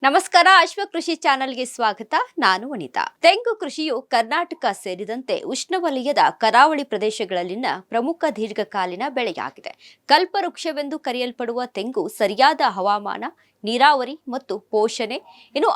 ನಮಸ್ಕಾರ. ಅಶ್ವಕೃಷಿ ಚಾನೆಲ್ಗೆ ಸ್ವಾಗತ. ನಾನು ವನಿತಾ. ತೆಂಗು ಕೃಷಿಯು ಕರ್ನಾಟಕ ಸೇರಿದಂತೆ ಉಷ್ಣವಲಯದ ಕರಾವಳಿ ಪ್ರದೇಶಗಳಲ್ಲಿನ ಪ್ರಮುಖ ದೀರ್ಘಕಾಲೀನ ಬೆಳೆಯಾಗಿದೆ. ಕಲ್ಪವೃಕ್ಷವೆಂದು ಕರೆಯಲ್ಪಡುವ ತೆಂಗು ಸರಿಯಾದ ಹವಾಮಾನ, ನೀರಾವರಿ ಮತ್ತು ಪೋಷಣೆ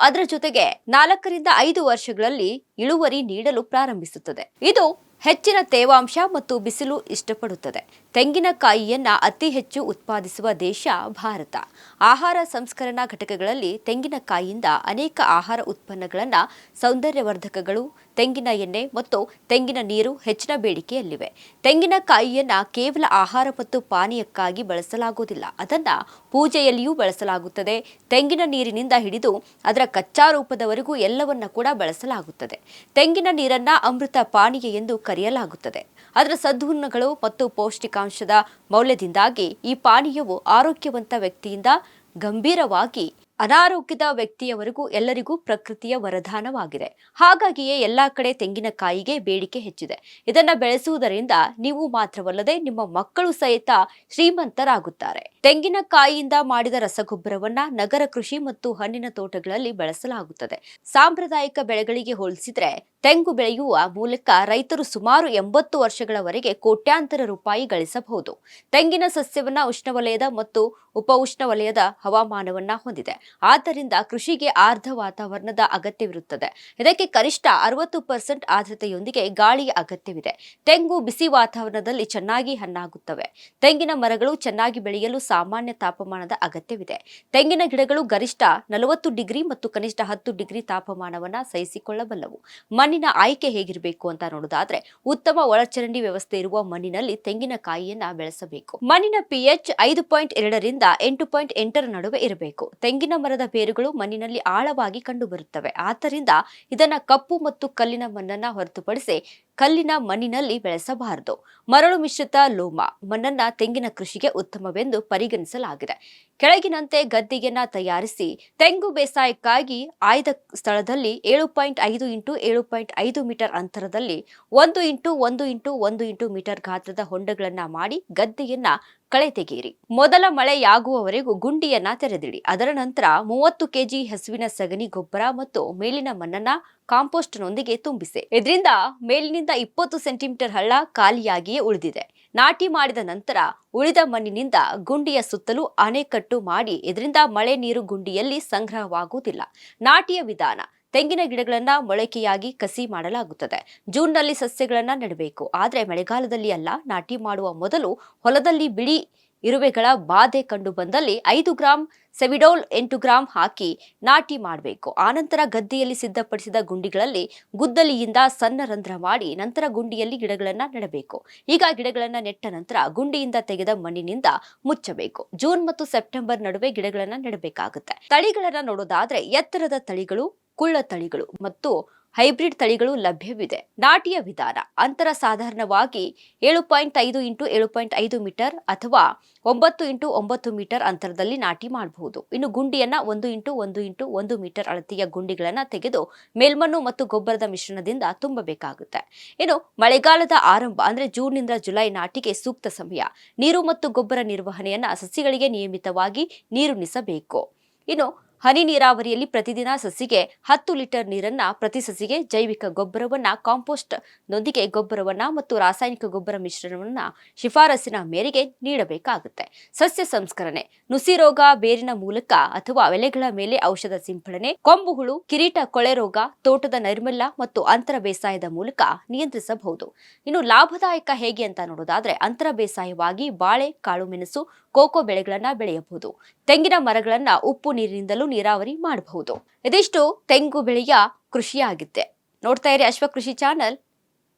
ಅದರ ಜೊತೆಗೆ 4 ರಿಂದ 5 ವರ್ಷಗಳಲ್ಲಿ ಇಳುವರಿ ನೀಡಲು ಪ್ರಾರಂಭಿಸುತ್ತದೆ. ಇದು ಹೆಚ್ಚಿನ ತೇವಾಂಶ ಮತ್ತು ಬಿಸಿಲು ಇಷ್ಟಪಡುತ್ತದೆ. ತೆಂಗಿನಕಾಯಿಯನ್ನ ಅತಿ ಹೆಚ್ಚು ಉತ್ಪಾದಿಸುವ ದೇಶ ಭಾರತ. ಆಹಾರ ಸಂಸ್ಕರಣಾ ಘಟಕಗಳಲ್ಲಿ ತೆಂಗಿನಕಾಯಿಯಿಂದ ಅನೇಕ ಆಹಾರ ಉತ್ಪನ್ನಗಳನ್ನು, ಸೌಂದರ್ಯವರ್ಧಕಗಳು, ತೆಂಗಿನ ಎಣ್ಣೆ ಮತ್ತು ತೆಂಗಿನ ನೀರು ಹೆಚ್ಚಿನ ಬೇಡಿಕೆಯಲ್ಲಿವೆ. ತೆಂಗಿನಕಾಯಿಯನ್ನ ಕೇವಲ ಆಹಾರ ಮತ್ತು ಪಾನೀಯಕ್ಕಾಗಿ ಬಳಸಲಾಗುವುದಿಲ್ಲ, ಅದನ್ನ ಪೂಜೆಯಲ್ಲಿಯೂ ಬಳಸಲಾಗುತ್ತದೆ. ತೆಂಗಿನ ನೀರಿನಿಂದ ಹಿಡಿದು ಅದರ ಕಚ್ಚಾ ರೂಪದವರೆಗೂ ಎಲ್ಲವನ್ನ ಕೂಡ ಬಳಸಲಾಗುತ್ತದೆ. ತೆಂಗಿನ ನೀರನ್ನ ಅಮೃತ ಪಾನೀಯ ಎಂದು ಕರೆಯಲಾಗುತ್ತದೆ. ಅದರ ಸದ್ಗುಣಗಳು ಮತ್ತು ಪೌಷ್ಟಿಕಾಂಶದ ಮೌಲ್ಯದಿಂದಾಗಿ ಈ ಪಾನೀಯವು ಆರೋಗ್ಯವಂತ ವ್ಯಕ್ತಿಯಿಂದ ಗಂಭೀರವಾಗಿ ಅನಾರೋಗ್ಯದ ವ್ಯಕ್ತಿಯವರೆಗೂ ಎಲ್ಲರಿಗೂ ಪ್ರಕೃತಿಯ ವರದಾನವಾಗಿದೆ. ಹಾಗಾಗಿಯೇ ಎಲ್ಲಾ ಕಡೆ ತೆಂಗಿನಕಾಯಿಗೆ ಬೇಡಿಕೆ ಹೆಚ್ಚಿದೆ. ಇದನ್ನ ಬೆಳೆಸುವುದರಿಂದ ನೀವು ಮಾತ್ರವಲ್ಲದೆ ನಿಮ್ಮ ಮಕ್ಕಳು ಸಹಿತ ಶ್ರೀಮಂತರಾಗುತ್ತಾರೆ. ತೆಂಗಿನಕಾಯಿಯಿಂದ ಮಾಡಿದ ರಸಗೊಬ್ಬರವನ್ನ ನಗರ ಕೃಷಿ ಮತ್ತು ಹಣ್ಣಿನ ತೋಟಗಳಲ್ಲಿ ಬಳಸಲಾಗುತ್ತದೆ. ಸಾಂಪ್ರದಾಯಿಕ ಬೆಳೆಗಳಿಗೆ ಹೋಲಿಸಿದ್ರೆ ತೆಂಗು ಬೆಳೆಯುವ ಮೂಲಕ ರೈತರು ಸುಮಾರು 80 ವರ್ಷಗಳವರೆಗೆ ಕೋಟ್ಯಾಂತರ ರೂಪಾಯಿ ಗಳಿಸಬಹುದು. ತೆಂಗಿನ ಸಸ್ಯವನ್ನ ಉಷ್ಣವಲಯದ ಮತ್ತು ಉಪ ಉಷ್ಣವಲಯದ ಹವಾಮಾನವನ್ನ ಹೊಂದಿದೆ. ಆದ್ದರಿಂದ ಕೃಷಿಗೆ ಆರ್ದ್ರ ವಾತಾವರಣದ ಅಗತ್ಯವಿರುತ್ತದೆ. ಇದಕ್ಕೆ ಕನಿಷ್ಠ 60% ಆರ್ದ್ರತೆಯೊಂದಿಗೆ ಗಾಳಿಯ ಅಗತ್ಯವಿದೆ. ತೆಂಗು ಬಿಸಿ ವಾತಾವರಣದಲ್ಲಿ ಚೆನ್ನಾಗಿ ಹಣ್ಣಾಗುತ್ತವೆ. ತೆಂಗಿನ ಮರಗಳು ಚೆನ್ನಾಗಿ ಬೆಳೆಯಲು ಸಾಮಾನ್ಯ ತಾಪಮಾನದ ಅಗತ್ಯವಿದೆ. ತೆಂಗಿನ ಗಿಡಗಳು ಗರಿಷ್ಠ 40 ಡಿಗ್ರಿ ಮತ್ತು ಕನಿಷ್ಠ 10 ಡಿಗ್ರಿ ತಾಪಮಾನವನ್ನ ಸಹಿಸಿಕೊಳ್ಳಬಲ್ಲವು. ಮಣ್ಣಿನ ಆಯ್ಕೆ ಹೇಗಿರಬೇಕು ಅಂತ ನೋಡೋದಾದ್ರೆ, ಉತ್ತಮ ಒಳಚರಂಡಿ ವ್ಯವಸ್ಥೆ ಇರುವ ಮಣ್ಣಿನಲ್ಲಿ ತೆಂಗಿನಕಾಯಿಯನ್ನ ಬೆಳೆಸಬೇಕು. ಮಣ್ಣಿನ pH 5.2 ರಿಂದ 8.8 ನಡುವೆ ಇರಬೇಕು. ತೆಂಗಿನ ಮರದ ಬೇರುಗಳು ಮಣ್ಣಿನಲ್ಲಿ ಆಳವಾಗಿ ಕಂಡುಬರುತ್ತವೆ. ಆದ್ದರಿಂದ ಇದನ್ನ ಕಪ್ಪು ಮತ್ತು ಕಲ್ಲಿನ ಮಣ್ಣನ್ನ ಹೊರತುಪಡಿಸಿ ಕಲ್ಲಿನ ಮಣ್ಣಿನಲ್ಲಿ ಬೆಳೆಸಬಾರದು. ಮರಳು ಮಿಶ್ರಿತ ಲೋಮ ಮಣ್ಣನ್ನ ತೆಂಗಿನ ಕೃಷಿಗೆ ಉತ್ತಮವೆಂದು ಪರಿಗಣಿಸಲಾಗಿದೆ. ಕೆಳಗಿನಂತೆ ಗದ್ದೆಯನ್ನ ತಯಾರಿಸಿ ತೆಂಗು ಬೇಸಾಯಕ್ಕಾಗಿ ಆಯ್ದ ಸ್ಥಳದಲ್ಲಿ 7.5 × 7.5 ಮೀಟರ್ ಅಂತರದಲ್ಲಿ 1 × 1 × 1 ಮೀಟರ್ ಗಾತ್ರದ ಹೊಂಡಗಳನ್ನ ಮಾಡಿ ಗದ್ದೆಯನ್ನ ಕಳೆ ತೆಗೆಯಿರಿ. ಮೊದಲ ಮಳೆಯಾಗುವವರೆಗೂ ಗುಂಡಿಯನ್ನ ತೆರೆದಿಡಿ. ಅದರ ನಂತರ 30 kg ಹಸುವಿನ ಸಗಣಿ ಗೊಬ್ಬರ ಮತ್ತು ಮೇಲಿನ ಮಣ್ಣನ್ನ ಕಾಂಪೋಸ್ಟ್ನೊಂದಿಗೆ ತುಂಬಿಸಿ. ಇದರಿಂದ ಮೇಲಿನಿಂದ 20 ಸೆಂಟಿಮೀಟರ್ ಹಳ್ಳ ಖಾಲಿಯಾಗಿಯೇ ಉಳಿದಿದೆ. ನಾಟಿ ಮಾಡಿದ ನಂತರ ಉಳಿದ ಮಣ್ಣಿನಿಂದ ಗುಂಡಿಯ ಸುತ್ತಲೂ ಅಣೆಕಟ್ಟು ಮಾಡಿ. ಇದರಿಂದ ಮಳೆ ನೀರು ಗುಂಡಿಯಲ್ಲಿ ಸಂಗ್ರಹವಾಗುವುದಿಲ್ಲ. ನಾಟಿಯ ವಿಧಾನ: ತೆಂಗಿನ ಗಿಡಗಳನ್ನ ಮೊಳಕೆಯಾಗಿ ಕಸಿ ಮಾಡಲಾಗುತ್ತದೆ. ಜೂನ್ನಲ್ಲಿ ಸಸ್ಯಗಳನ್ನ ನೆಡಬೇಕು, ಆದರೆ ಮಳೆಗಾಲದಲ್ಲಿ ಅಲ್ಲ. ನಾಟಿ ಮಾಡುವ ಮೊದಲು ಹೊಲದಲ್ಲಿ ಬಿಳಿ ಇರುವೆಗಳ ಬಾಧೆ ಕಂಡು ಬಂದಲ್ಲಿ 5 ಗ್ರಾಂ ಸೆವಿಡೋಲ್ 8 ಗ್ರಾಂ ಹಾಕಿ ನಾಟಿ ಮಾಡಬೇಕು. ಆನಂತರ ಗದ್ದೆಯಲ್ಲಿ ಸಿದ್ಧಪಡಿಸಿದ ಗುಂಡಿಗಳಲ್ಲಿ ಗುದ್ದಲಿಯಿಂದ ಸಣ್ಣ ರಂಧ್ರ ಮಾಡಿ ನಂತರ ಗುಂಡಿಯಲ್ಲಿ ಗಿಡಗಳನ್ನ ನೆಡಬೇಕು. ಈಗ ಗಿಡಗಳನ್ನ ನೆಟ್ಟ ನಂತರ ಗುಂಡಿಯಿಂದ ತೆಗೆದ ಮಣ್ಣಿನಿಂದ ಮುಚ್ಚಬೇಕು. ಜೂನ್ ಮತ್ತು ಸೆಪ್ಟೆಂಬರ್ ನಡುವೆ ಗಿಡಗಳನ್ನ ನೆಡಬೇಕಾಗುತ್ತೆ. ತಳಿಗಳನ್ನ ನೋಡೋದಾದ್ರೆ ಎತ್ತರದ ತಳಿಗಳು, ಕುಳ್ಳ ತಳಿಗಳು ಮತ್ತು ಹೈಬ್ರಿಡ್ ತಳಿಗಳು ಲಭ್ಯವಿದೆ. ನಾಟಿಯ ವಿಧಾನ: ಅಂತರ ಸಾಧಾರಣವಾಗಿ 7.5 × 7.5 ಮೀಟರ್ ಅಥವಾ 9 × 9 ಮೀಟರ್ ಅಂತರದಲ್ಲಿ ನಾಟಿ ಮಾಡಬಹುದು. ಇನ್ನು ಗುಂಡಿಯನ್ನ 1 × 1 × 1 ಮೀಟರ್ ಅಳತೆಯ ಗುಂಡಿಗಳನ್ನ ತೆಗೆದು ಮೇಲ್ಮಣ್ಣು ಮತ್ತು ಗೊಬ್ಬರದ ಮಿಶ್ರಣದಿಂದ ತುಂಬಬೇಕಾಗುತ್ತೆ. ಇನ್ನು ಮಳೆಗಾಲದ ಆರಂಭ ಅಂದ್ರೆ ಜೂನ್ ನಿಂದ ಜುಲೈ ನಾಟಿಗೆ ಸೂಕ್ತ ಸಮಯ. ನೀರು ಮತ್ತು ಗೊಬ್ಬರ ನಿರ್ವಹಣೆಯನ್ನ ಸಸಿಗಳಿಗೆ ನಿಯಮಿತವಾಗಿ ನೀರುಣಿಸಬೇಕು. ಇನ್ನು ಹನಿ ನೀರಾವರಿಯಲ್ಲಿ ಪ್ರತಿದಿನ ಸಸಿಗೆ 10 ಲೀಟರ್ ನೀರನ್ನ ಪ್ರತಿ ಸಸಿಗೆ ಜೈವಿಕ ಗೊಬ್ಬರವನ್ನ, ಕಾಂಪೋಸ್ಟ್ ನೊಂದಿಗೆ ಗೊಬ್ಬರವನ್ನ ಮತ್ತು ರಾಸಾಯನಿಕ ಗೊಬ್ಬರ ಮಿಶ್ರಣವನ್ನ ಶಿಫಾರಸಿನ ಮೇರೆಗೆ ನೀಡಬೇಕಾಗುತ್ತೆ. ಸಸ್ಯ ಸಂಸ್ಕರಣೆ: ನುಸಿ ರೋಗ, ಬೇರಿನ ಮೂಲಕ ಅಥವಾ ಎಲೆಗಳ ಮೇಲೆ ಔಷಧ ಸಿಂಪಡಣೆ, ಕೊಂಬು ಹುಳು, ಕಿರೀಟ ಕೊಳೆ ರೋಗ ತೋಟದ ನೈರ್ಮಲ್ಯ ಮತ್ತು ಅಂತರ ಬೇಸಾಯದ ಮೂಲಕ ನಿಯಂತ್ರಿಸಬಹುದು. ಇನ್ನು ಲಾಭದಾಯಕ ಹೇಗೆ ಅಂತ ನೋಡೋದಾದ್ರೆ, ಅಂತರ ಬೇಸಾಯವಾಗಿ ಬಾಳೆ, ಕಾಳು ಮೆಣಸು, ಕೋಕೋ ಬೆಳೆಗಳನ್ನ ಬೆಳೆಯಬಹುದು. ತೆಂಗಿನ ಮರಗಳನ್ನ ಉಪ್ಪು ನೀರಿನಿಂದಲೂ ನೀರಾವರಿ ಮಾಡಬಹುದು. ಇದಿಷ್ಟು ತೆಂಗು ಬೆಳೆಯ ಕೃಷಿಯಾಗಿದೆ. ನೋಡ್ತಾ ಇರಿ ಅಶ್ವಕೃಷಿ ಚಾನಲ್.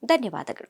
ಧನ್ಯವಾದಗಳು.